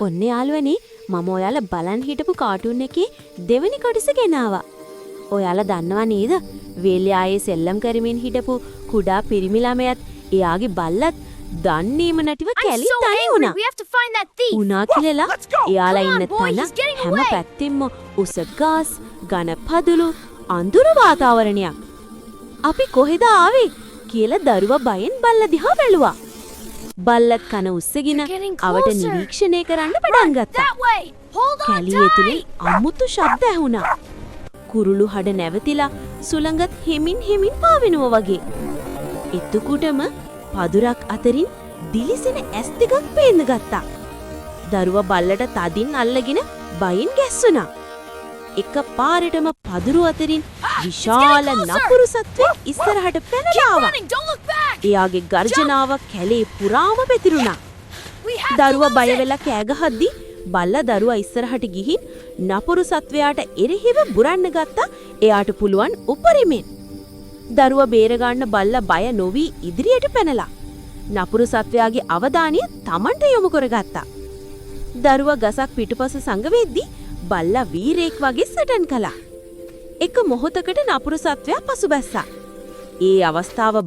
ඔන්න යාළුවනි මම ඔයාලා බලන් හිටපු කාටුන් එකේ දෙවෙනි කොටස ගෙනාවා. ඔයාලා දන්නව නේද? වේල්යායේ සෙල්ලම් කරමින් හිටපු කුඩා පිරිමි ළමයාත් එයාගේ බල්ලත් දන්නේම නැතිව කැලේ තනි වුණා. උනා කියලා එයාලා ඉන්න තැන හැම පැත්තෙම උස ගස්, ඝන පදුළු, අඳුරු වාතාවරණයක්. අපි කොහෙද ආවේ කියලා දරුවා බයෙන් බල්ලා දිහා බැලුවා. බල්ලත් කන උස්සගෙන අවට නිරීක්ෂණය කරන්න පටන් ගත්තා. කැලිය ඇතුලේ අමුතු ශබ්ද ඇහුණා. කුරුළු හඩ නැවතිලා සුළඟත් හිමින් පාවෙනවා වගේ. එතකොටම පදුරක් අතරින් දිලිසෙන ඇස් දෙකක් පේන්න ගත්තා. දරුවා බල්ලට තදින් අල්ලගෙන බයින් ගැස්සුණා. එක පාරටම පදුරු අතරින් විශාල නපුරු සත්වෙක් ඉස්සරහට පැනලා ආවා. එයාගේ ගර්ජනාව කැලේ පුරාම පැතිරුණා. දරුවා බය වෙලා කෑ ගහද්දි බල්ලා දරුවා ඉස්සරහට ගිහින් නපුරු සත්වයාට එරෙහිව බුරන්න ගත්තා. එයාට පුළුවන් උපරිමෙන්. දරුවා බේර ගන්න බල්ලා බය නොවි ඉදිරියට පැනලා නපුරු සත්වයාගේ අවධානය Tamanට යොමු කරගත්තා. දරුවා ගසක් පිටුපස සංගවෙද්දි බල්ලා වීරයෙක් වගේ සටන් කළා. එක මොහොතකට නපුරු සත්වයා පසුබැස්සා. ඒ අවස්ථාව